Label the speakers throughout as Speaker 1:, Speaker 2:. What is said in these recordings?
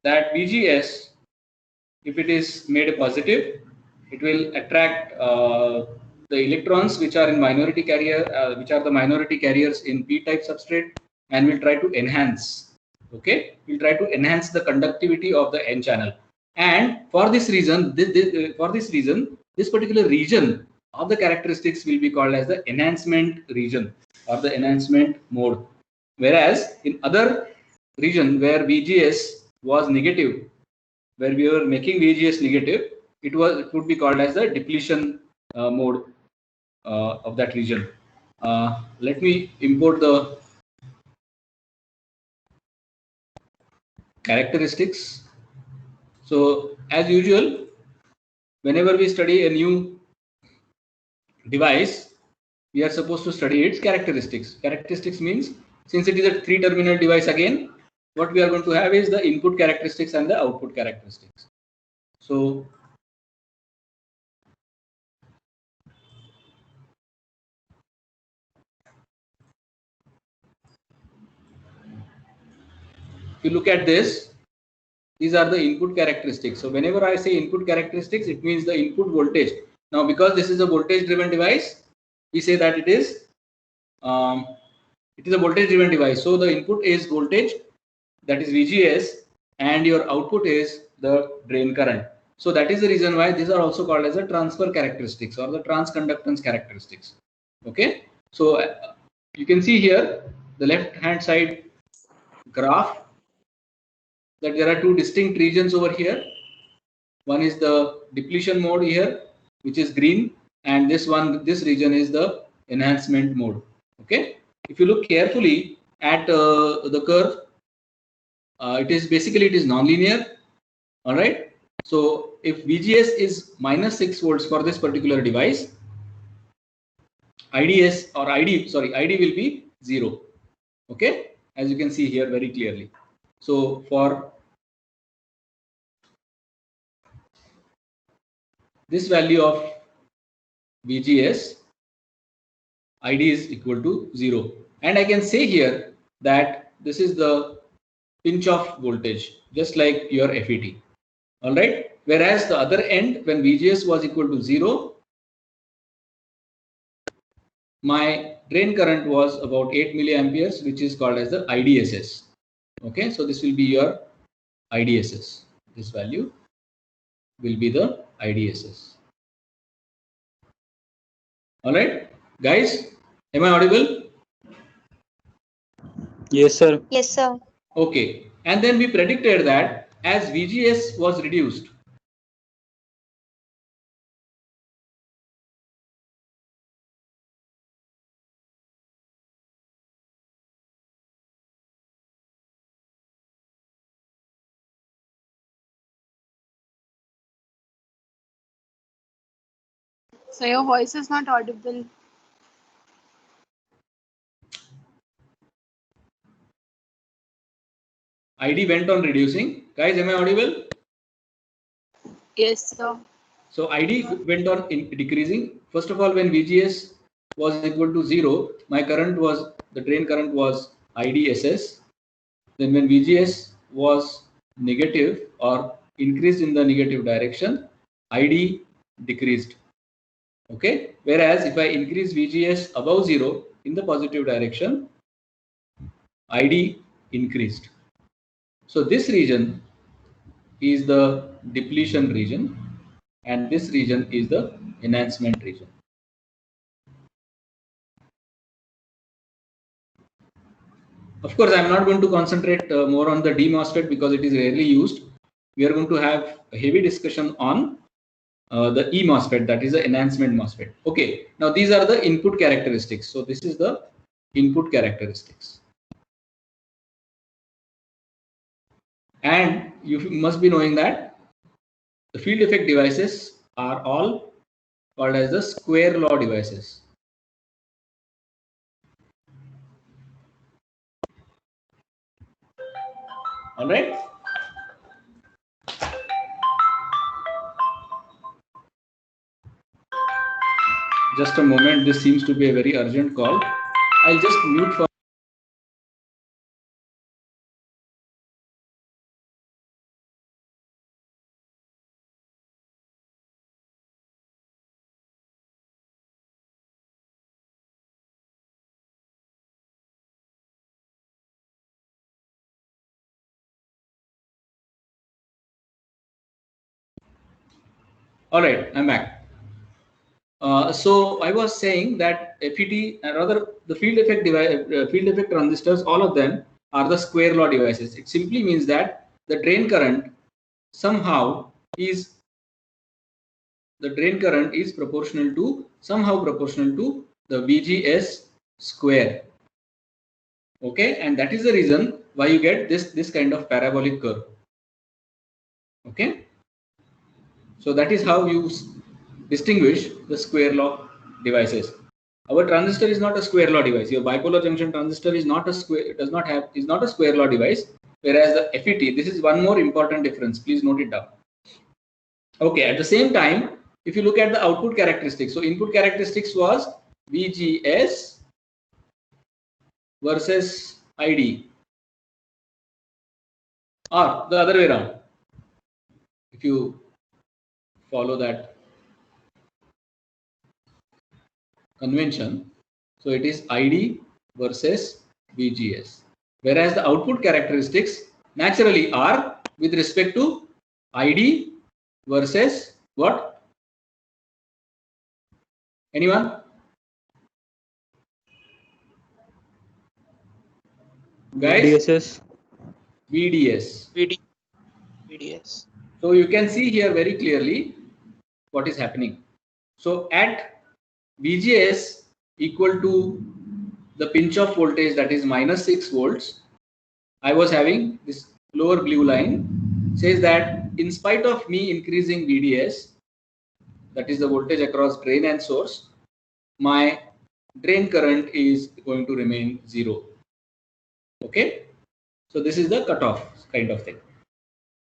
Speaker 1: that VGS, if it is made a positive, it will attract the electrons which are in minority carrier, which are the minority carriers in p-type substrate, and will try to enhance. Okay, will try to enhance the conductivity of the n channel. And for this reason, this particular region of the characteristics will be called as the enhancement region or the enhancement mode. Whereas in other region where VGS was negative, where we were making VGS negative, it would be called as the depletion mode of that region. Let me import the characteristics. So as usual, whenever we study a new device, we are supposed to study its characteristics. Characteristics means, since it is a 3-terminal device, again, what we are going to have is the input characteristics and the output characteristics. So if you look at this, these are the input characteristics. So whenever I say input characteristics, it means the input voltage. Now, because this is a voltage driven device, we say that it is a voltage driven device. So the input is voltage, that is VGS, and your output is the drain current. So that is the reason why these are also called as the transfer characteristics or the transconductance characteristics. Okay, so you can see here the left hand side graph that there are two distinct regions over here. One is the depletion mode here, which is green, and this region is the enhancement mode. Okay, if you look carefully at the curve, it is nonlinear. All right. So if VGS is -6 volts for this particular device, ID will be 0. Okay, as you can see here very clearly. So for this value of VGS, ID is equal to 0, and I can say here that this is the pinch off voltage, just like your FET. All right. Whereas the other end, when VGS was equal to 0, my drain current was about 8 milliamperes, which is called as the IDSS. Okay, so this will be your IDSS. This value will be the IDSS. All right, guys, am I audible?
Speaker 2: Yes, sir.
Speaker 3: Yes, sir.
Speaker 1: Okay, and then we predicted that as VGS was reduced,
Speaker 4: So your voice is not audible.
Speaker 1: ID went on reducing. Guys, am I audible?
Speaker 4: Yes, sir.
Speaker 1: So ID went on decreasing. First of all, when VGS was equal to 0, the drain current was IDSS. Then when VGS was negative or increased in the negative direction, ID decreased. Okay. Whereas if I increase VGS above 0 in the positive direction, ID increased. So this region is the depletion region, and this region is the enhancement region. Of course, I'm not going to concentrate more on the D MOSFET because it is rarely used. We are going to have a heavy discussion on the E MOSFET, that is the enhancement MOSFET. Okay, now these are the input characteristics. So this is the input characteristics. And you must be knowing that the field effect devices are all called as the square law devices. All right. Just a moment. This seems to be a very urgent call. I'll just mute for All right, I'm back. So I was saying that FET, rather the field effect transistors, all of them are the square law devices. It simply means that the drain current somehow is proportional to the VGS square. Okay, and that is the reason why you get this kind of parabolic curve. Okay, so that is how you distinguish the square law devices. Our transistor is not a square law device. Your bipolar junction transistor is not a square. It does not have is not a square law device. Whereas the FET, this is one more important difference. Please note it down. Okay. At the same time, if you look at the output characteristics, so input characteristics was VGS versus ID, or the other way around. If you follow that convention, so it is ID versus VGS. Whereas the output characteristics naturally are with respect to ID versus what? Anyone? Guys?
Speaker 2: VDSS.
Speaker 1: VDS.
Speaker 2: VDS.
Speaker 1: So you can see here very clearly what is happening. So at VGS equal to the pinch off voltage, that is minus 6 volts, I was having this lower blue line says that in spite of me increasing VDS, that is the voltage across drain and source, my drain current is going to remain 0. Okay, so this is the cutoff kind of thing.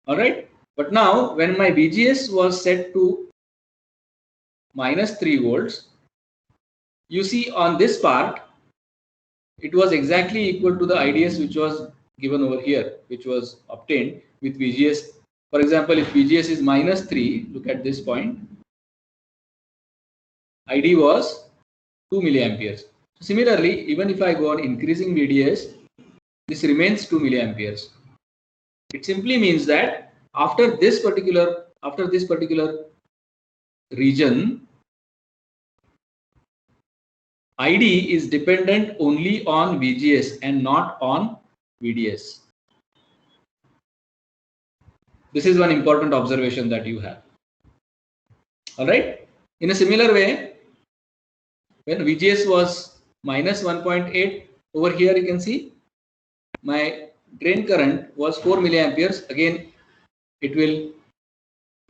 Speaker 1: All right, but now when my VGS was set to minus 3 volts, you see on this part it was exactly equal to the IDS which was given over here, which was obtained with VGS. For example, if VGS is minus 3, look at this point, ID was 2 milliamperes. Similarly, even if I go on increasing VDS, this remains 2 milliamperes. It simply means that after this particular region, ID is dependent only on VGS and not on VDS. This is one important observation that you have. All right. In a similar way, when VGS was minus 1.8, over here you can see my drain current was 4 milliamperes. Again, it will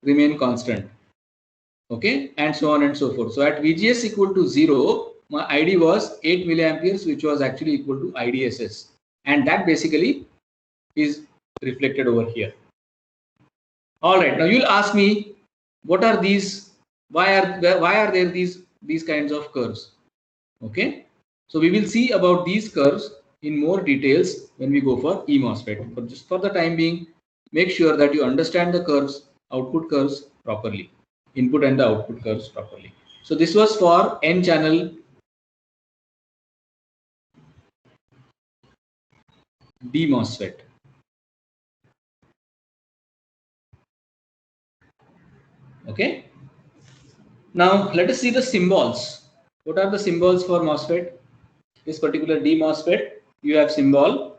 Speaker 1: remain constant. Okay, and so on and so forth. So at VGS equal to 0, my ID was 8 milliamperes, which was actually equal to IDSS, and that basically is reflected over here. All right, now you'll ask me, what are these? Why are there these kinds of curves? Okay, so we will see about these curves in more details when we go for eMOSFET. But just for the time being, make sure that you understand the curves, output curves properly, input and the output curves properly. So this was for N-channel DMOSFET. Okay. Now let us see the symbols. What are the symbols for MOSFET? This particular DMOSFET, you have symbol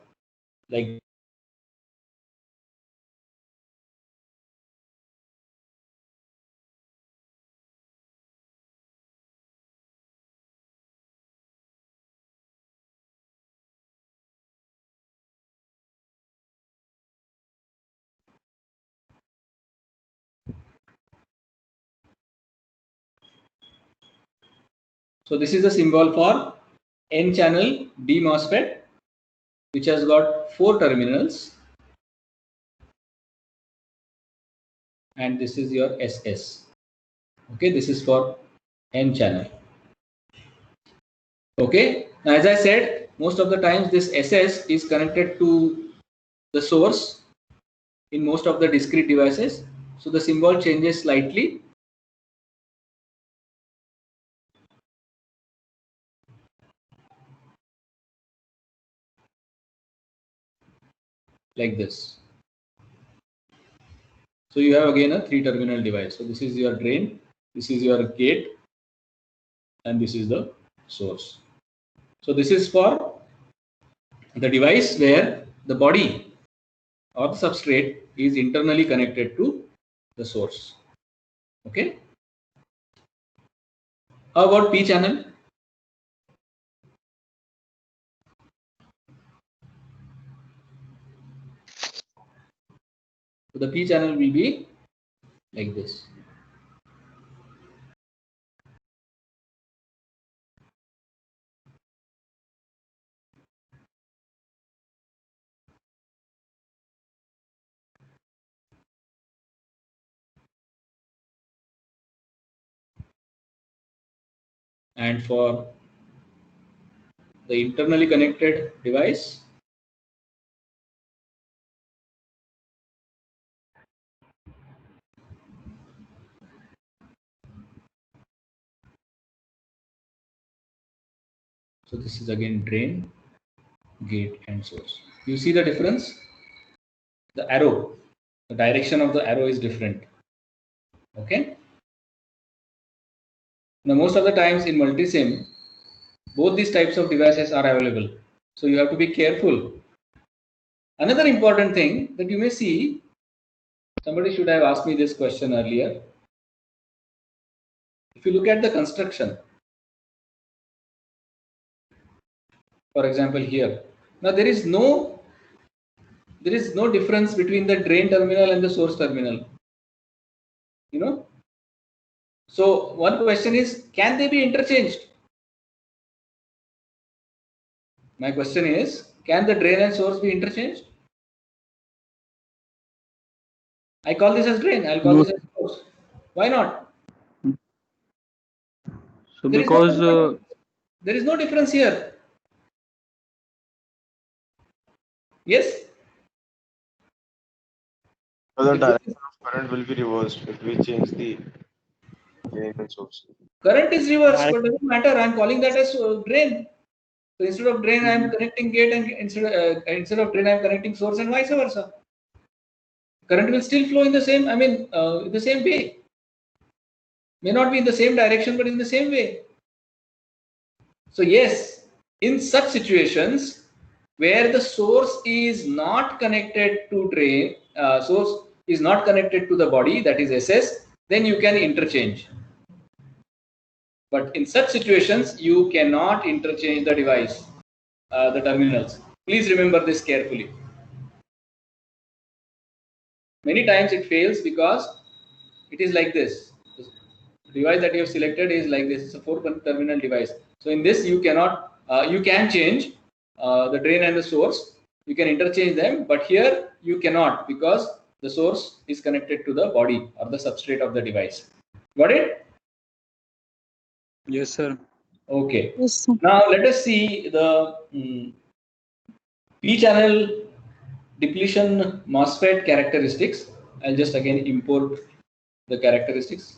Speaker 1: like so. This is the symbol for N-channel DMOSFET, which has got 4 terminals, and this is your SS. Okay, this is for N-channel. Okay, now as I said, most of the times this SS is connected to the source in most of the discrete devices. So the symbol changes slightly. Like this. So you have again a 3-terminal device. So this is your drain, this is your gate, and this is the source. So this is for the device where the body or the substrate is internally connected to the source. Okay. How about P channel? So the P channel will be like this. And for the internally connected device, so this is again drain, gate, and source. You see the difference? The arrow, the direction of the arrow is different. Okay. Now most of the times in multisim, both these types of devices are available. So you have to be careful. Another important thing that you may see, somebody should have asked me this question earlier. If you look at the construction, for example here, now there is no difference between the drain terminal and the source terminal. You know, so one question is, can they be interchanged? My question is, can the drain and source be interchanged? I call this as drain, I'll call
Speaker 3: No.
Speaker 1: this as source. Why not?
Speaker 3: So
Speaker 1: There is
Speaker 3: because
Speaker 1: there is no difference here. Yes?
Speaker 5: So the direction of current will be reversed if we change the drain and source.
Speaker 1: Current is reversed, but doesn't matter. I'm calling that as drain. So instead of drain, I'm connecting gate, and instead of drain, I'm connecting source, and vice versa. Current will still flow in the same, the same way. May not be in the same direction, but in the same way. So yes, in such situations where the source is not connected to drain, source is not connected to the body, that is SS, then you can interchange. But in such situations, you cannot interchange the device, the terminals. Please remember this carefully. Many times it fails because it is like this. The device that you have selected is like this. It's a 4-terminal device. So in this, you cannot, you can change the drain and the source. You can interchange them, but here you cannot because the source is connected to the body or the substrate of the device. Got it?
Speaker 3: yes, sir.
Speaker 1: Okay.
Speaker 4: Yes, sir.
Speaker 1: Now let us see the P-channel depletion MOSFET characteristics. I'll just again import the characteristics.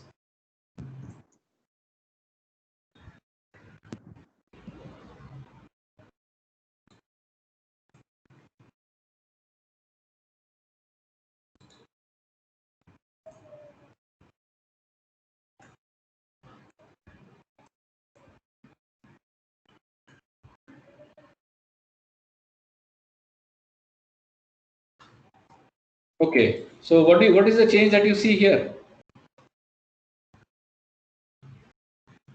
Speaker 1: Okay, so what is the change that you see here?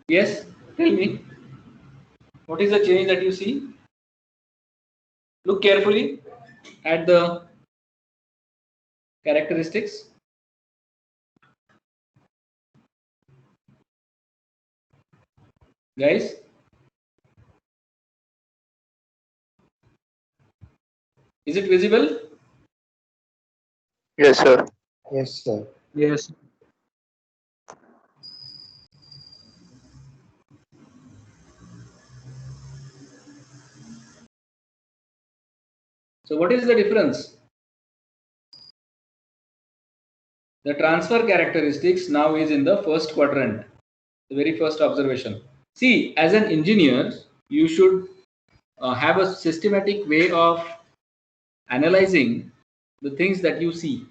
Speaker 1: Yes, tell me. What is the change that you see? Look carefully at the characteristics. Guys, is it visible?
Speaker 2: Yes, sir.
Speaker 5: Yes, sir.
Speaker 3: Yes.
Speaker 1: So what is the difference? The transfer characteristics now is in the first quadrant, the very first observation. See, as an engineer, you should have a systematic way of analyzing the things that you see.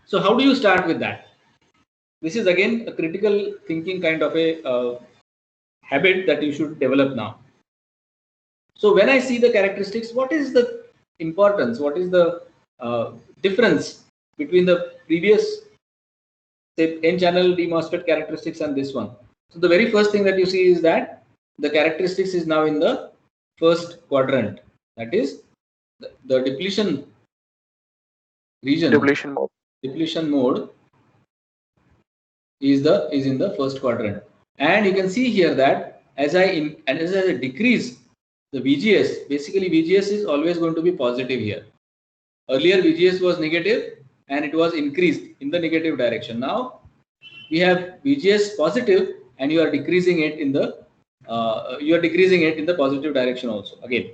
Speaker 1: So how do you start with that? This is again a critical thinking kind of a habit that you should develop now. So when I see the characteristics, what is the importance? What is the difference between the previous, say, N-channel DMOSFET characteristics and this one? So the very first thing that you see is that the characteristics is now in the first quadrant. That is the depletion region. Depletion mode is in the first quadrant, and you can see here that as I decrease the VGS, basically VGS is always going to be positive here. Earlier VGS was negative and it was increased in the negative direction. Now we have VGS positive and you are decreasing it in the positive direction also again.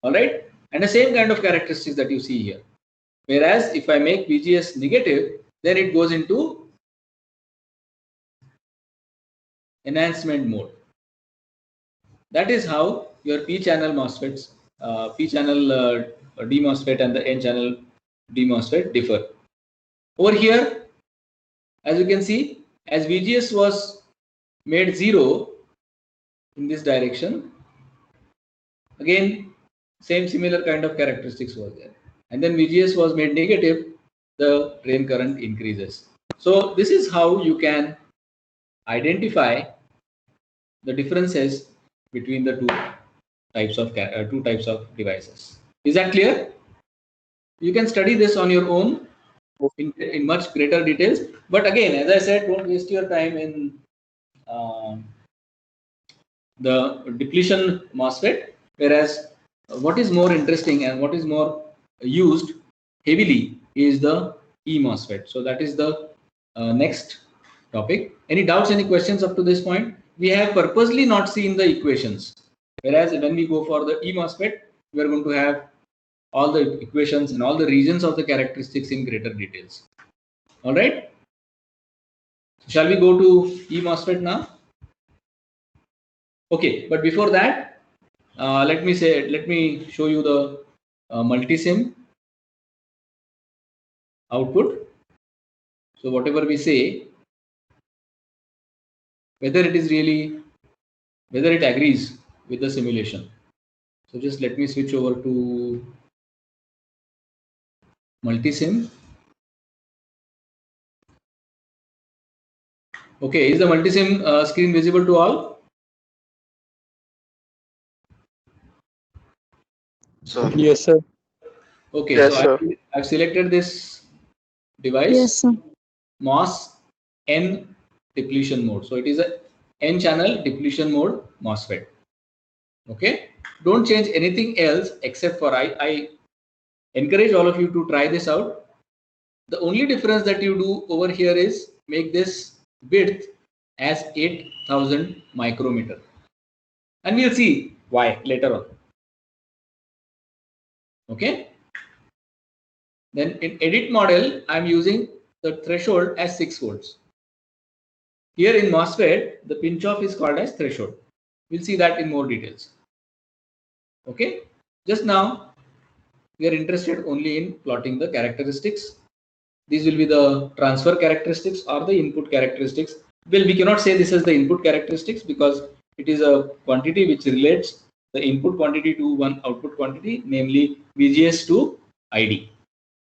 Speaker 1: All right, and the same kind of characteristics that you see here. Whereas if I make VGS negative, then it goes into enhancement mode. That is how your P-channel MOSFETs, P-channel DMOSFET and the N-channel DMOSFET differ. Over here, as you can see, as VGS was made 0 in this direction, again, similar kind of characteristics was there. And then VGS was made negative, the drain current increases. So this is how you can identify the differences between the two types of devices. Is that clear? You can study this on your own in much greater details. But again, as I said, don't waste your time in the depletion MOSFET. Whereas what is more interesting and what is more used heavily is the E-MOSFET. So that is the next topic. Any doubts, any questions up to this point? We have purposely not seen the equations. Whereas when we go for the E-MOSFET, we are going to have all the equations and all the regions of the characteristics in greater details. All right. So shall we go to E-MOSFET now? Okay, but before that, let me show you the multisim output. So whatever we say, whether it agrees with the simulation. So just let me switch over to multisim. Okay, is the multisim screen visible to all?
Speaker 5: Sir.
Speaker 3: Yes, sir.
Speaker 1: Okay,
Speaker 5: Yes,
Speaker 1: so
Speaker 5: sir.
Speaker 1: I've selected this device.
Speaker 4: Yes, sir.
Speaker 1: MOS N depletion mode. So it is a N channel depletion mode MOSFET. Okay, don't change anything else except for I encourage all of you to try this out. The only difference that you do over here is make this width as 8000 micrometer, and we'll see why later on. Okay, then in edit model I'm using the threshold as 6 volts. Here in MOSFET the pinch off is called as threshold. We'll see that in more details. Okay, just now we are interested only in plotting the characteristics. These will be the transfer characteristics or the input characteristics. Well, we cannot say this is the input characteristics because it is a quantity which relates the input quantity to one output quantity, namely VGS to ID.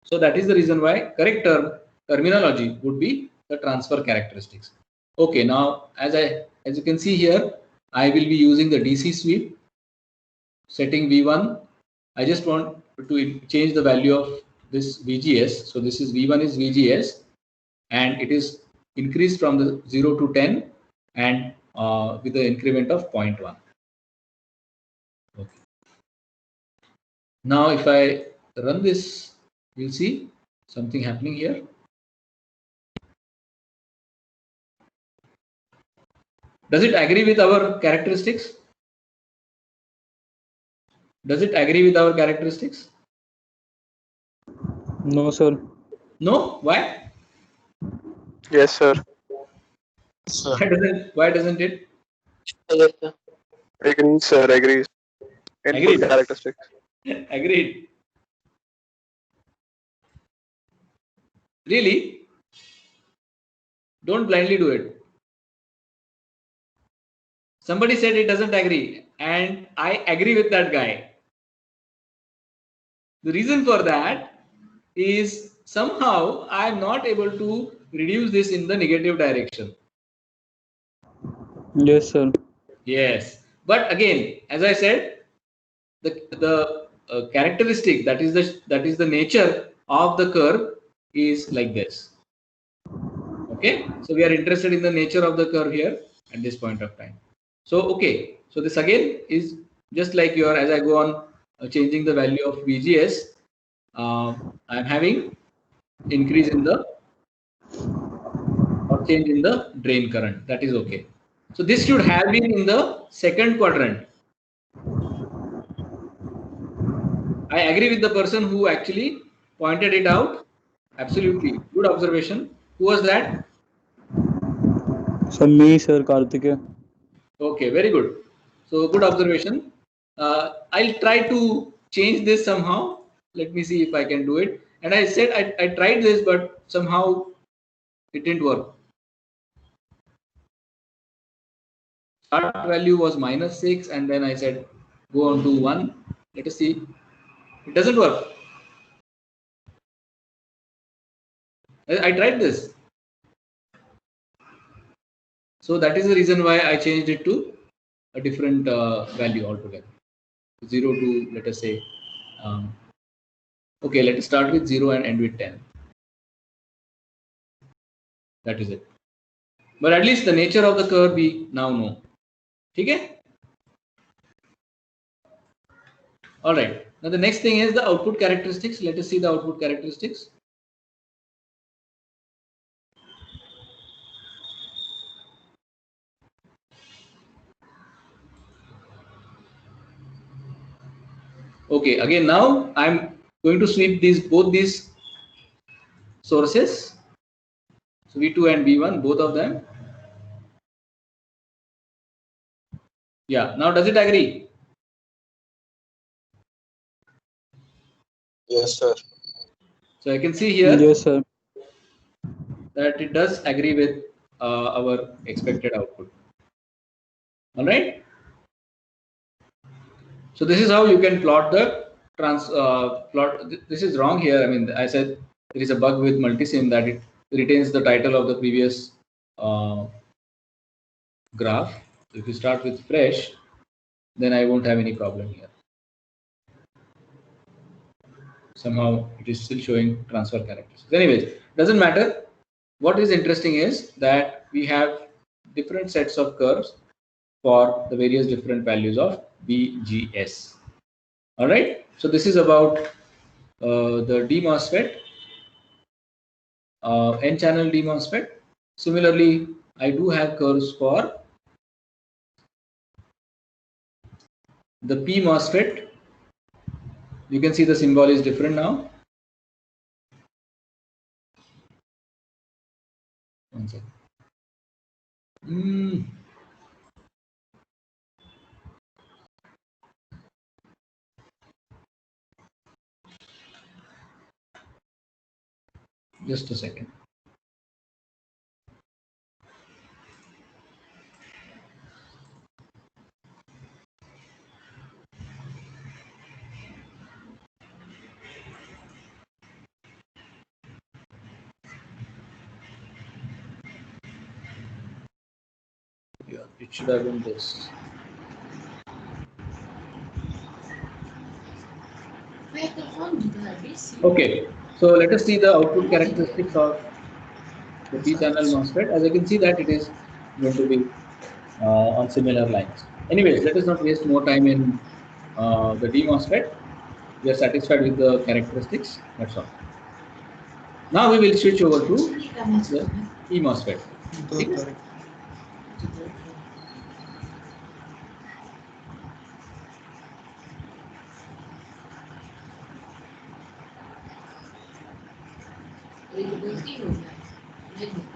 Speaker 1: So that is the reason why correct terminology would be the transfer characteristics. Okay, now as you can see here, I will be using the DC sweep, setting V1. I just want to change the value of this VGS. So this is V1 is VGS, and it is increased from the 0 to 10 and with the increment of 0.1. Okay. Now if I run this, you'll see something happening here. Does it agree with our characteristics? Does it agree with our characteristics?
Speaker 3: No, sir.
Speaker 1: No? Why?
Speaker 5: Yes, sir.
Speaker 2: Sir.
Speaker 1: Why doesn't it?
Speaker 2: Yes, sir.
Speaker 5: Agrees, sir. Agrees. Input
Speaker 1: Agreed.
Speaker 5: characteristics.
Speaker 1: Agreed. Really? Don't blindly do it. Somebody said it doesn't agree, and I agree with that guy. The reason for that is somehow I am not able to reduce this in the negative direction.
Speaker 3: Yes, sir.
Speaker 1: Yes, but again, as I said, the characteristic that is the nature of the curve is like this. Okay, so we are interested in the nature of the curve here at this point of time. So okay, so this again is just like your, as I go on changing the value of VGS, I am having increase in the or change in the drain current. That is okay. So this should have been in the second quadrant. I agree with the person who actually pointed it out. Absolutely. Good observation. Who was that?
Speaker 3: Sir, me, sir, Karthikeya.
Speaker 1: Okay, very good. So good observation. I'll try to change this somehow. Let me see if I can do it. And I said I tried this, but somehow it didn't work. Start value was -6, and then I said go on to 1. Let us see. It doesn't work. I tried this. So that is the reason why I changed it to a different value altogether. 0 to, let us say, okay, let us start with 0 and end with 10. That is it. But at least the nature of the curve we now know. Okay? All right. Now the next thing is the output characteristics. Let us see the output characteristics. Okay, again now I'm going to sweep both these sources. So V2 and V1, both of them. Yeah, now does it agree?
Speaker 2: Yes, sir.
Speaker 1: So I can see here
Speaker 3: Yes, sir.
Speaker 1: that it does agree with our expected output. All right. So this is how you can plot the plot. This is wrong here. I mean, I said there is a bug with multisim that it retains the title of the previous graph. If you start with fresh, then I won't have any problem here. Somehow it is still showing transfer characteristics. Anyways, doesn't matter. What is interesting is that we have different sets of curves for the various different values of VGS. All right. So this is about the D MOSFET, N-channel D MOSFET. Similarly, I do have curves for the P MOSFET. You can see the symbol is different now. One second. Just a second. Yeah, it should have been this. Okay, so let us see the output characteristics of the P-channel MOSFET. As I can see that it is going to be on similar lines. Anyways, let us not waste more time in the D MOSFET. We are satisfied with the characteristics. That's all. Now we will switch over to the E MOSFET. Okay?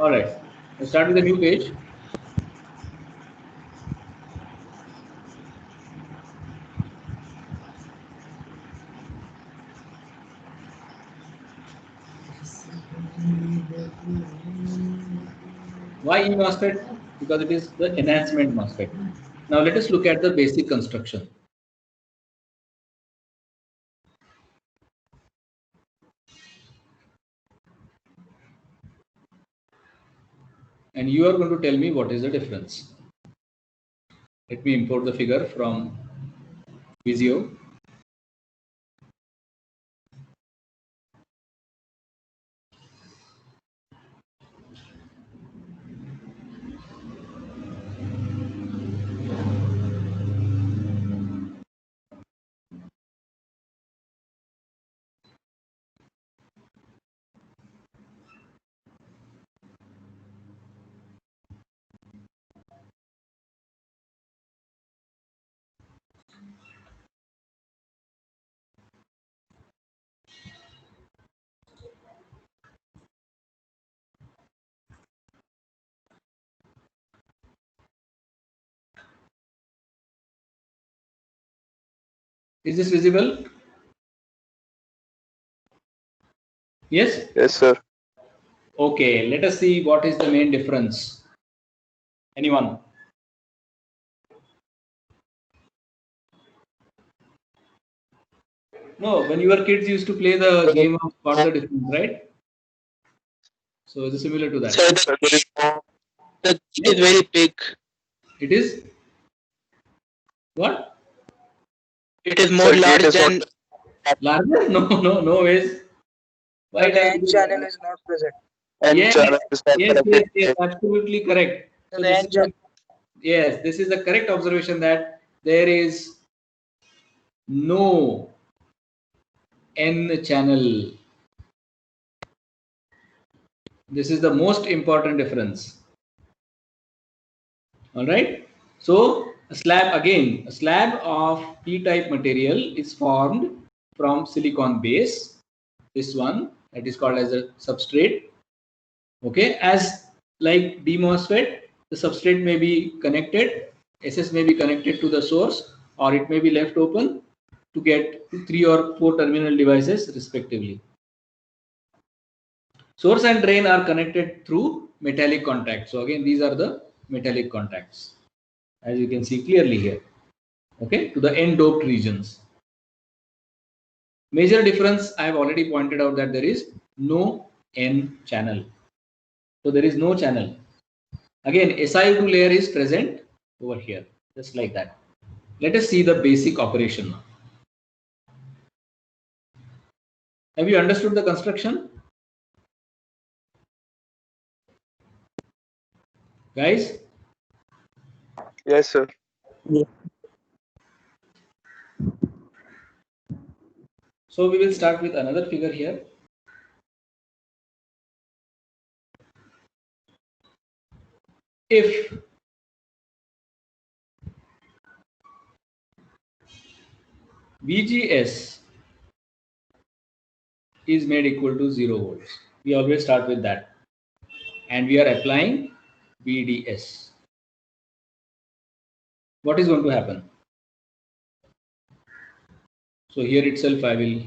Speaker 1: All right. Let's start with a new page. Why E MOSFET? Because it is the enhancement MOSFET. Now let us look at the basic construction. And you are going to tell me what is the difference. Let me import the figure from Visio. Is this visible? Yes?
Speaker 2: Yes, sir.
Speaker 1: Okay, let us see what is the main difference. Anyone? No, when you were kids, you used to play the game of Spot the Difference, right? So is it similar to that?
Speaker 2: Sir,
Speaker 5: Sir, there is no.
Speaker 2: the gate is very big.
Speaker 1: It is what?
Speaker 2: It is more
Speaker 5: Sir, gate
Speaker 2: large
Speaker 5: is
Speaker 2: than.
Speaker 5: not.
Speaker 1: Larger? No ways. Why
Speaker 6: The
Speaker 1: it
Speaker 6: N
Speaker 1: has to
Speaker 6: channel
Speaker 1: be-
Speaker 6: is not present.
Speaker 5: N
Speaker 1: Yes,
Speaker 5: channel is not connected.
Speaker 1: yes, absolutely correct.
Speaker 6: So
Speaker 1: So
Speaker 6: the
Speaker 1: this
Speaker 6: N
Speaker 1: is
Speaker 6: channel.
Speaker 1: yes, this is the correct observation that there is no N channel. This is the most important difference. All right. So a slab again, a slab of P-type material is formed from silicon base. This one that is called as a substrate. Okay, as like D MOSFET, the substrate may be connected, SS may be connected to the source, or it may be left open to get 3 or 4 terminal devices respectively. Source and drain are connected through metallic contacts. So again, these are the metallic contacts, as you can see clearly here. Okay, to the N-doped regions. Major difference, I have already pointed out that there is no N channel. So there is no channel. Again, SiO2 layer is present over here, just like that. Let us see the basic operation now. Have you understood the construction? Guys?
Speaker 5: Yes, sir.
Speaker 1: So we will start with another figure here. If VGS is made equal to 0 volts, we always start with that. And we are applying VDS. What is going to happen? So here itself I will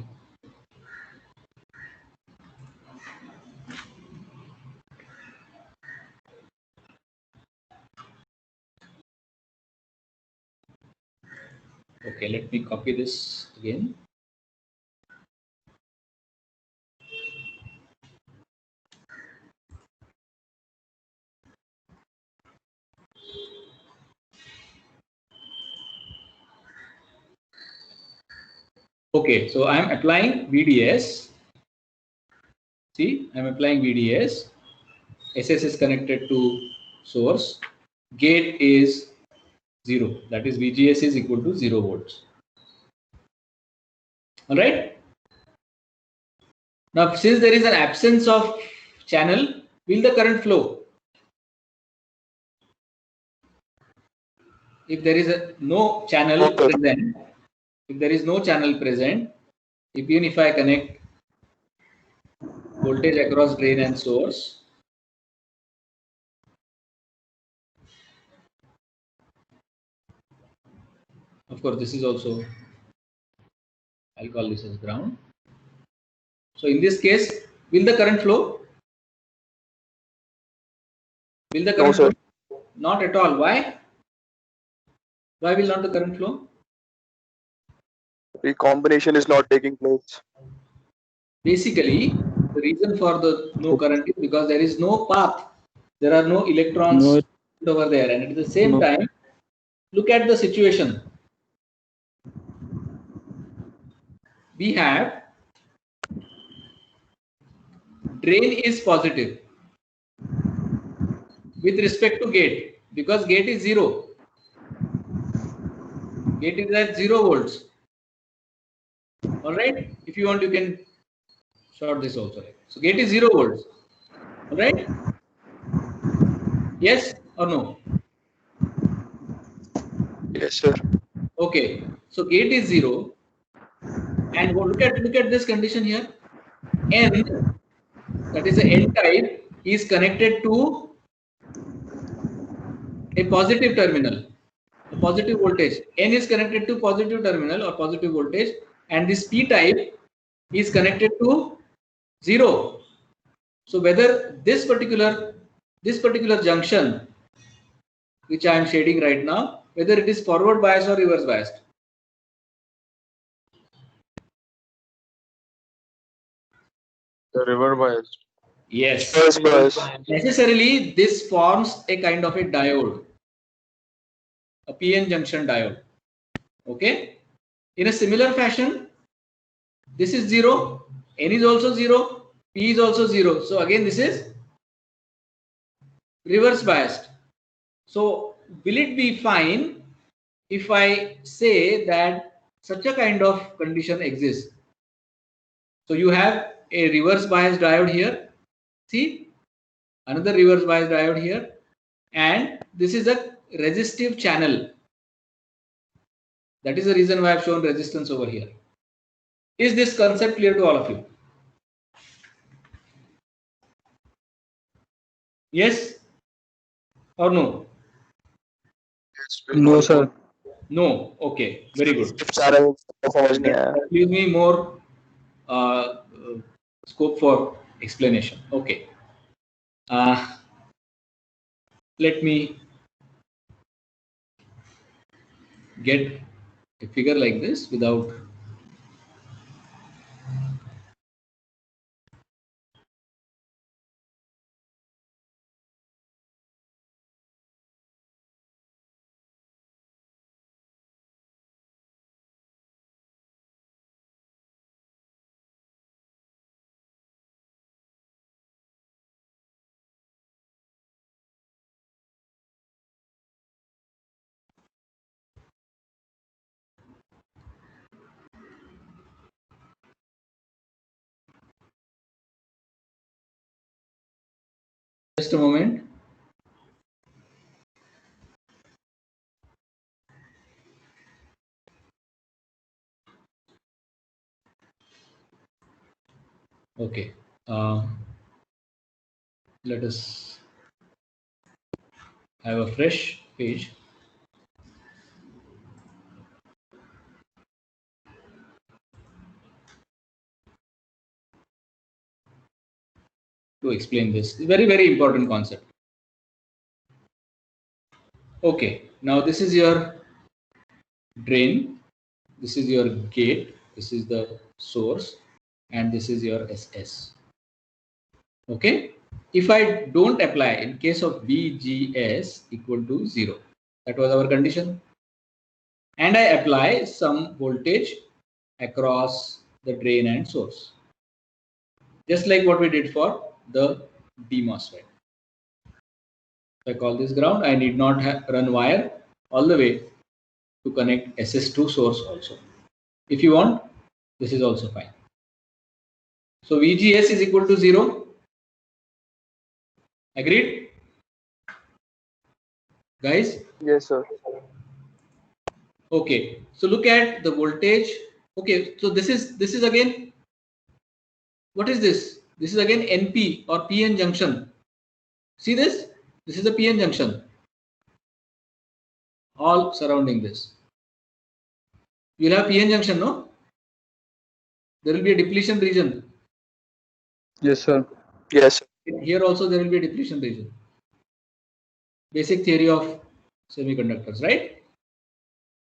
Speaker 1: okay, let me copy this again. Okay, so I am applying VDS. See, I am applying VDS. SS is connected to source. Gate is 0. That is VGS is equal to 0 volts. All right. Now, since there is an absence of channel, will the current flow? If there is no channel present, if there is no channel present, even if I connect voltage across drain and source, of course, this is also, I'll call this as ground. So in this case, will the current flow? Will the
Speaker 2: No,
Speaker 1: current
Speaker 2: sir.
Speaker 1: flow? Not at all. Why? Why will not the current flow?
Speaker 2: Recombination is not taking place.
Speaker 1: Basically, the reason for the no current is because there is no path. There are no electrons
Speaker 3: No.
Speaker 1: over there, and at the same
Speaker 3: No.
Speaker 1: time, look at the situation. We have drain is positive with respect to gate because gate is 0. Gate is at 0 volts. All right. If you want, you can short this also. So gate is 0 volts. All right. Yes or no?
Speaker 2: Yes, sir.
Speaker 1: Okay. So gate is 0, and look at this condition here. N, that is the N type, is connected to a positive terminal, a positive voltage. N is connected to positive terminal or positive voltage, and this P type is connected to 0. So whether this particular junction, which I am shading right now, whether it is forward biased or reverse biased.
Speaker 5: The river biased.
Speaker 1: Yes.
Speaker 2: Reverse bias.
Speaker 1: Necessarily, this forms a kind of a diode, a PN junction diode. Okay. In a similar fashion, this is 0, N is also 0, P is also 0. So again, this is reverse biased. So will it be fine if I say that such a kind of condition exists? So you have a reverse biased diode here. See, another reverse biased diode here, and this is a resistive channel. That is the reason why I have shown resistance over here. Is this concept clear to all of you? Yes or no?
Speaker 2: Yes,
Speaker 3: No, sir.
Speaker 1: No. Okay. Very good.
Speaker 2: सारा समझ नहीं आया.
Speaker 1: That gives me more scope for explanation. Okay. Let me get a figure like this without. Just a moment. Okay. Let us have a fresh page. To explain this very, very important concept. Okay. Now this is your drain. This is your gate. This is the source. And this is your SS. Okay. If I don't apply in case of VGS equal to 0, that was our condition, and I apply some voltage across the drain and source, just like what we did for the DMOSFET. If I call this ground, I need not run wire all the way to connect SS2 source also. If you want, this is also fine. So VGS is equal to 0. Agreed? Guys?
Speaker 2: Yes, sir.
Speaker 1: Okay. So look at the voltage. Okay. So this is again, what is this? This is again NP or PN junction. See this? This is the PN junction. All surrounding this. You'll have PN junction, no? There will be a depletion region.
Speaker 3: Yes, sir.
Speaker 2: Yes.
Speaker 1: Here also there will be a depletion region. basic theory of semiconductors, right?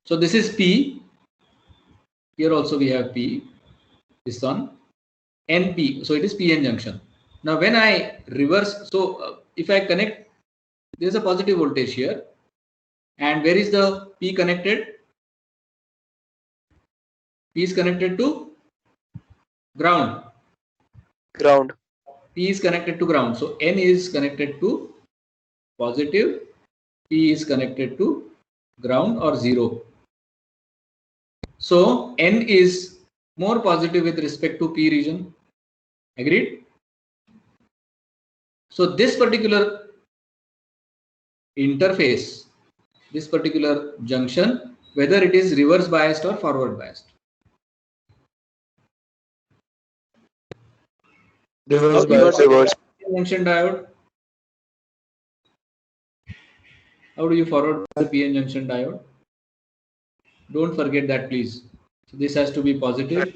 Speaker 1: So this is P. Here also we have P. This one NP. So it is PN junction. Now when I reverse, so if I connect, there is a positive voltage here, and where is the P connected? P is connected to ground.
Speaker 2: Ground.
Speaker 1: P is connected to ground. So N is connected to positive, P is connected to ground or 0. So N is more positive with respect to P region. Agreed? So this particular interface, this particular junction, whether it is reverse biased or forward biased.
Speaker 2: Reverse
Speaker 1: How do you
Speaker 2: bias. Reverse.
Speaker 1: junction diode? How do you forward the PN junction diode? Don't forget that, please. So this has to be positive,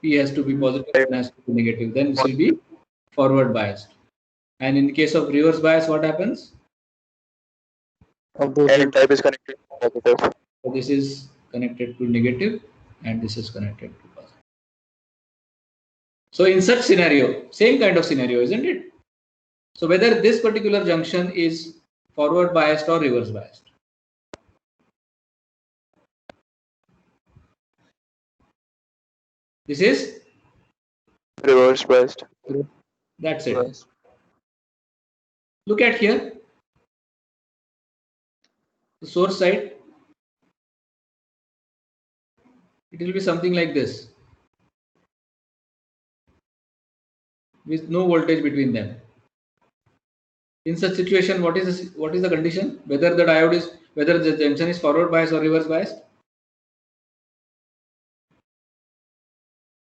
Speaker 1: P has to be positive, and has to be negative. Then this will be forward biased. And in case of reverse bias, what happens?
Speaker 2: N type is connected to positive.
Speaker 1: So this is connected to negative, and this is connected to positive. So in such scenario, same kind of scenario, isn't it? So whether this particular junction is forward biased or reverse biased. This is,
Speaker 2: Reverse biased.
Speaker 1: that's it. Look at here, the source side. It will be something like this, with no voltage between them. In such situation, what is the condition? Whether the junction is forward biased or reverse biased?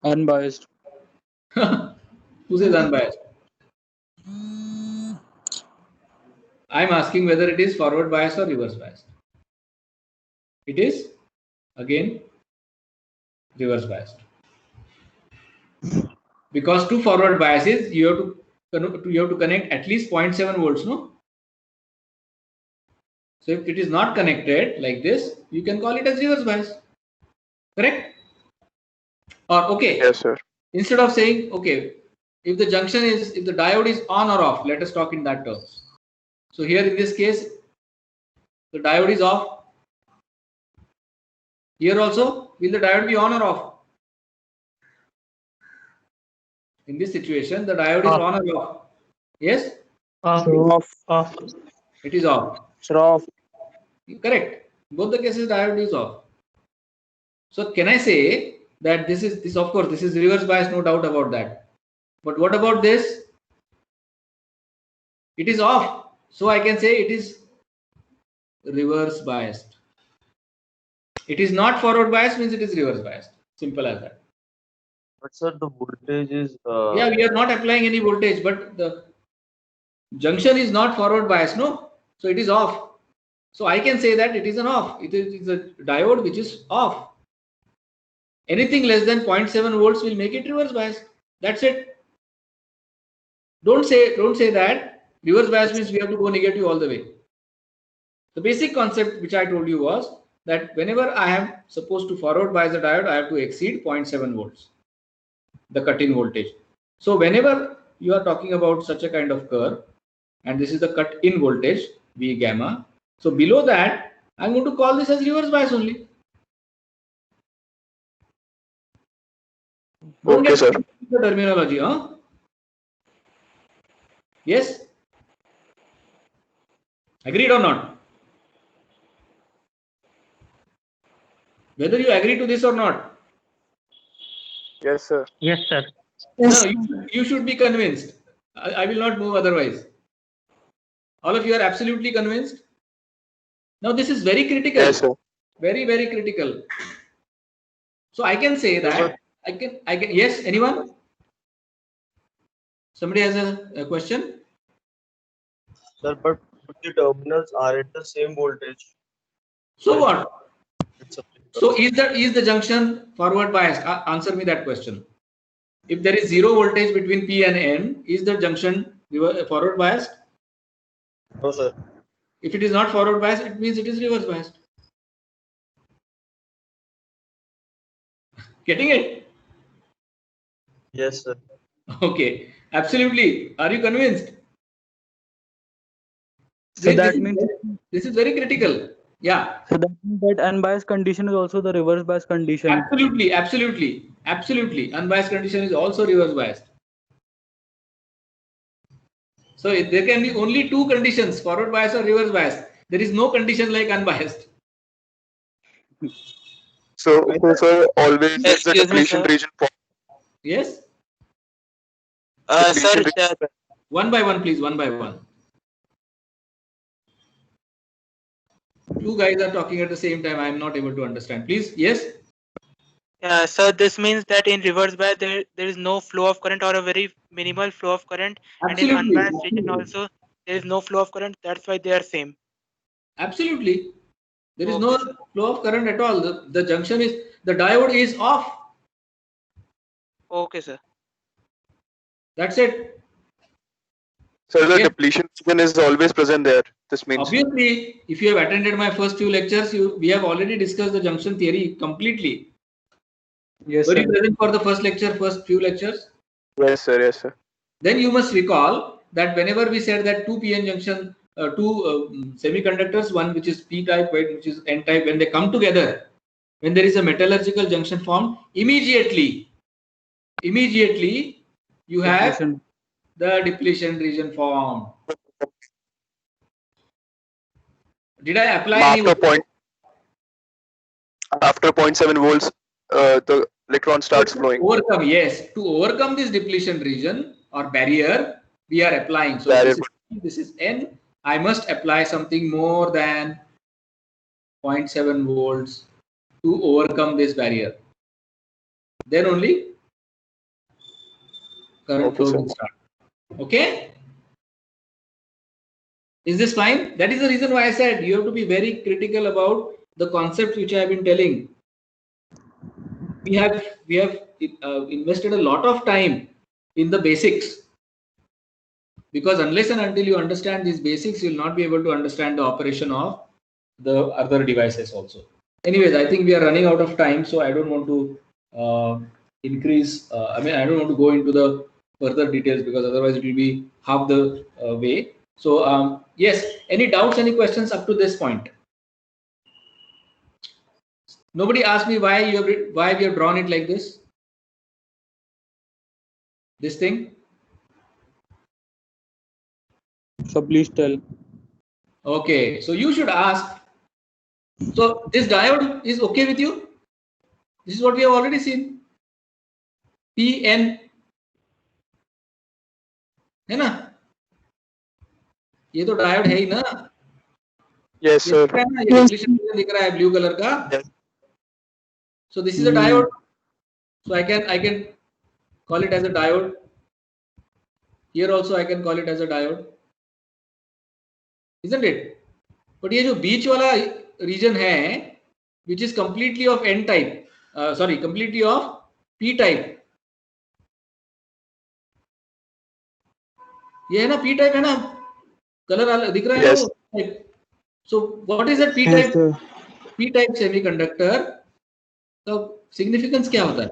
Speaker 3: Unbiased.
Speaker 1: Who says unbiased? I am asking whether it is forward biased or reverse biased. It is again reverse biased. Because two forward biases, you have to connect at least 0.7 volts, no? So if it is not connected like this, you can call it as reverse bias. Correct? Or okay.
Speaker 2: Yes, sir.
Speaker 1: Instead of saying, okay, if the diode is on or off, let us talk in that terms. So here in this case, the diode is off. Here also, will the diode be on or off? In this situation, the diode is on or off? Yes?
Speaker 3: Off.
Speaker 1: It is off.
Speaker 3: Off.
Speaker 1: Correct. Both the cases, diode is off. So can I say that this of course, this is reverse bias, no doubt about that. But what about this? It is off. So I can say it is reverse biased. It is not forward biased, means it is reverse biased. Simple as that.
Speaker 5: But sir, the voltage is.
Speaker 1: Yeah, we are not applying any voltage, but the junction is not forward biased, no? So it is off. So I can say that it is an off. It is a diode which is off. Anything less than 0.7 volts will make it reverse biased. That's it. Don't say that reverse bias means we have to go negative all the way. The basic concept which I told you was that whenever I am supposed to forward bias the diode, I have to exceed 0.7 volts, the cut-in voltage. So whenever you are talking about such a kind of curve, and this is the cut-in voltage, V gamma. So below that, I'm going to call this as reverse bias only. Don't
Speaker 2: Okay, sir.
Speaker 1: the terminology, huh? Yes? Agreed or not? Whether you agree to this or not?
Speaker 2: Yes, sir.
Speaker 6: Yes, sir.
Speaker 1: No, you should be convinced. I will not move otherwise. All of you are absolutely convinced? Now this is very critical.
Speaker 2: Yes, sir.
Speaker 1: Very, very critical. So I can say that I can yes, anyone? Somebody has a question?
Speaker 5: Sir, but the terminals are at the same voltage.
Speaker 1: So what?
Speaker 5: It's a
Speaker 1: So is the junction forward biased? Answer me that question. If there is zero voltage between P and N, is the junction forward biased?
Speaker 5: No, sir.
Speaker 1: If it is not forward biased, it means it is reverse biased. Getting it?
Speaker 5: Yes, sir.
Speaker 1: Okay, absolutely. Are you convinced?
Speaker 3: So that means
Speaker 1: This is very critical. Yeah,
Speaker 3: so that means that unbiased condition is also the reverse bias condition.
Speaker 1: absolutely, absolutely, absolutely. Unbiased condition is also reverse biased. So there can be only two conditions: forward bias or reverse bias. There is no condition like unbiased.
Speaker 2: So sir, always the
Speaker 6: Excuse me,
Speaker 2: depletion
Speaker 6: sir.
Speaker 2: region form.
Speaker 1: Yes.
Speaker 6: Sir,
Speaker 2: Depletion region.
Speaker 1: One by one, please. One by one. Two guys are talking at the same time. I am not able to understand. Please. Yes.
Speaker 6: sir, this means that in reverse bias there is no flow of current or a very minimal flow of current, and in
Speaker 1: Absolutely.
Speaker 6: unbiased region also there is no flow of current. That's why they are same.
Speaker 1: Absolutely. There is
Speaker 6: Okay,
Speaker 1: no
Speaker 6: sir.
Speaker 1: flow of current at all. The junction is, the diode is off.
Speaker 6: Okay, sir.
Speaker 1: That's it.
Speaker 2: So the
Speaker 1: Yes.
Speaker 2: depletion region is always present there. This means.
Speaker 1: Obviously, if you have attended my first few lectures, we have already discussed the junction theory completely.
Speaker 3: Yes,
Speaker 1: Were
Speaker 3: sir.
Speaker 1: you present for the first lecture, first few lectures?
Speaker 2: Yes, sir. Yes, sir.
Speaker 1: Then you must recall that whenever we said that two PN junction, two semiconductors, one which is P type, which is N type, when they come together, when there is a metallurgical junction formed, immediately you have
Speaker 3: Depletion.
Speaker 1: the depletion region formed. Did I apply any?
Speaker 2: After 0.7 volts, the electron starts flowing.
Speaker 1: Overcome, yes. To overcome this depletion region or barrier, we are applying. So
Speaker 2: Barrier.
Speaker 1: this is N. I must apply something more than 0.7 volts to overcome this barrier. Then only current
Speaker 2: Okay,
Speaker 1: flow
Speaker 2: sir.
Speaker 1: will start. Okay? Is this fine? That is the reason why I said you have to be very critical about the concepts which I have been telling. We have invested a lot of time in the basics, because unless and until you understand these basics, you will not be able to understand the operation of the other devices also. Anyways, I think we are running out of time, so I don't want to increase. I don't want to go into the further details, because otherwise it will be half the way. So yes, any doubts, any questions up to this point? Nobody asked me why we have drawn it like this. This thing.
Speaker 3: So please tell.
Speaker 1: Okay, so you should ask. So this diode is okay with you? This is what we have already seen. PN, है ना? ये तो diode है ही ना?
Speaker 2: Yes,
Speaker 1: ये
Speaker 2: sir.
Speaker 1: दिख रहा है ना? ये depletion दिख रहा है ब्लू कलर का.
Speaker 2: Yes.
Speaker 1: So this is a diode. So I can call it as a diode. Here also I can call it as a diode, isn't it? But ये जो बीच वाला region है, which is completely of N type, completely of P type. ये है ना P type है ना? Colour दिख रहा है
Speaker 2: Yes.
Speaker 1: ना? So what is that P
Speaker 3: Yes,
Speaker 1: type?
Speaker 3: sir.
Speaker 1: P type semiconductor का significance क्या होता है?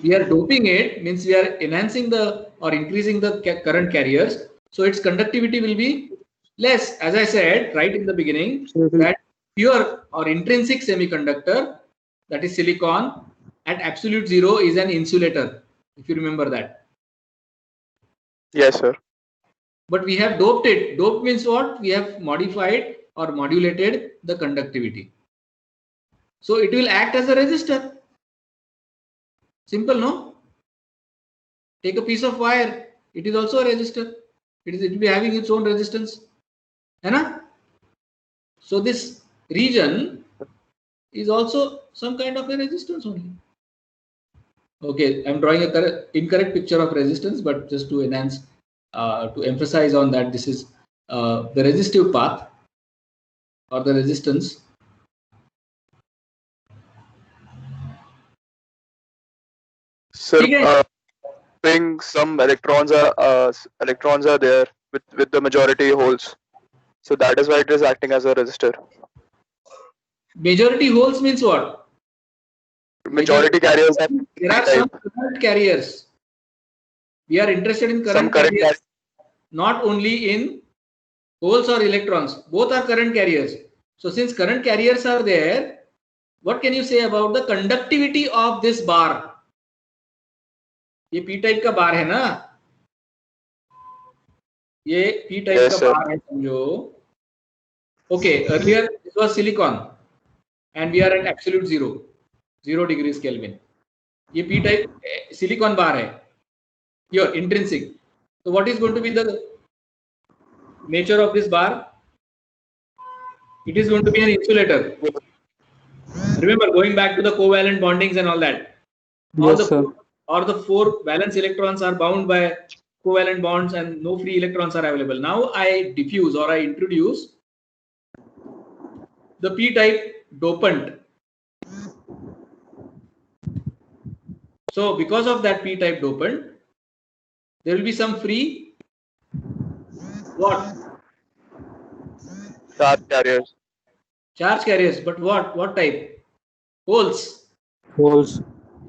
Speaker 1: We are doping it, means we are enhancing the or increasing the current carriers, so its conductivity will be less. As I said right in the beginning, that pure or intrinsic semiconductor, that is silicon, at absolute zero is an insulator, if you remember that.
Speaker 2: Yes, sir.
Speaker 1: But we have doped it. Doped means what? We have modified or modulated the conductivity. So it will act as a resistor. Simple, no? Take a piece of wire. It is also a resistor. It will be having its own resistance. Hai? So this region is also some kind of a resistance only. Okay, I'm drawing a incorrect picture of resistance, but just to enhance, to emphasize on that, this is the resistive path or the resistance.
Speaker 2: Sir,
Speaker 1: ठीक है?
Speaker 2: doping, some electrons are there with the majority holes. So that is why it is acting as a resistor.
Speaker 1: Majority holes means what?
Speaker 2: Majority carriers are
Speaker 1: There are some current carriers. We are interested in
Speaker 2: some
Speaker 1: current
Speaker 2: current
Speaker 1: carriers, not only in holes or electrons. Both are current carriers. So since current carriers are there, what can you say about the conductivity of this bar? ये p type का बार है ना, ये p type
Speaker 2: Yes,
Speaker 1: का
Speaker 2: sir.
Speaker 1: बार है समझो. Okay, earlier this was silicon and we are at absolute 0 degrees Kelvin. ये p type silicon bar है, here intrinsic. So what is going to be the nature of this bar? It is going to be an insulator. Remember, going back to the covalent bondings and all that.
Speaker 3: Yes, sir.
Speaker 1: Or the 4 valence electrons are bound by covalent bonds and no free electrons are available. Now I diffuse or I introduce the p-type dopant. So because of that p-type dopant, there will be some free what?
Speaker 2: charge carriers.
Speaker 1: Charge carriers. But what type? Holes.
Speaker 3: Holes.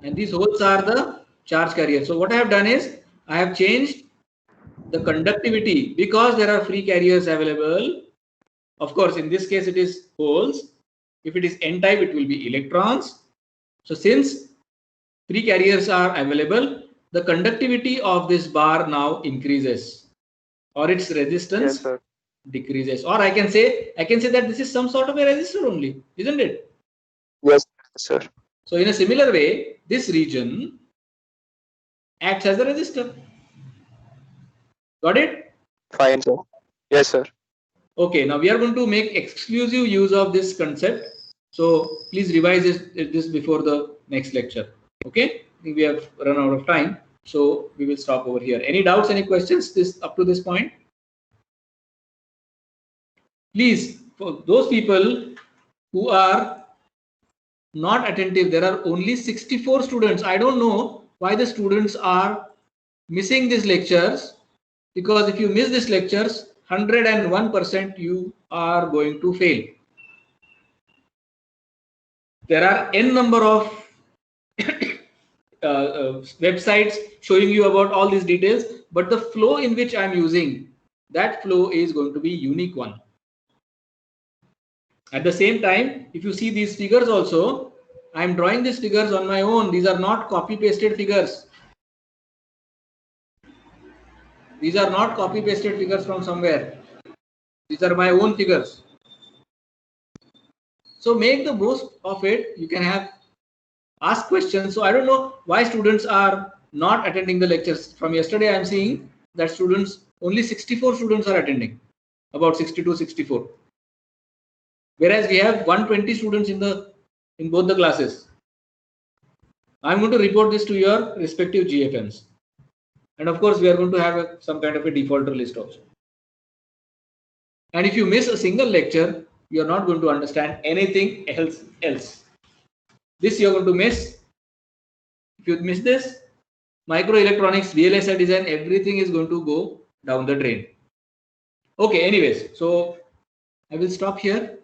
Speaker 1: And these holes are the charge carriers. So what I have done is I have changed the conductivity because there are free carriers available. Of course, in this case it is holes. If it is n-type, it will be electrons. So since free carriers are available, the conductivity of this bar now increases, or its resistance
Speaker 2: Yes, sir.
Speaker 1: decreases. Or I can say that this is some sort of a resistor only, isn't it?
Speaker 2: Yes, sir.
Speaker 1: So in a similar way, this region acts as a resistor. Got it?
Speaker 2: Fine, sir. Yes, sir.
Speaker 1: Okay, now we are going to make exclusive use of this concept. So please revise this before the next lecture. Okay, I think we have run out of time. So we will stop over here. Any doubts, any questions up to this point? Please, for those people who are not attentive, there are only 64 students. I don't know why the students are missing these lectures, because if you miss these lectures, 101% you are going to fail. There are n number of websites showing you about all these details, but the flow in which I'm using, that flow is going to be unique one. At the same time, if you see these figures also, I'm drawing these figures on my own. These are not copy pasted figures. These are not copy pasted figures from somewhere. These are my own figures. So make the most of it. You can ask questions. So I don't know why students are not attending the lectures. From yesterday, I'm seeing that only 64 students are attending, about 62, 64. Whereas we have 120 students in both the classes. I'm going to report this to your respective GFMs. And of course, we are going to have some kind of a defaulter list also. And if you miss a single lecture, you are not going to understand anything else. This you are going to miss. If you miss this, microelectronics, VLSI design, everything is going to go down the drain. Okay, anyways, so I will stop here.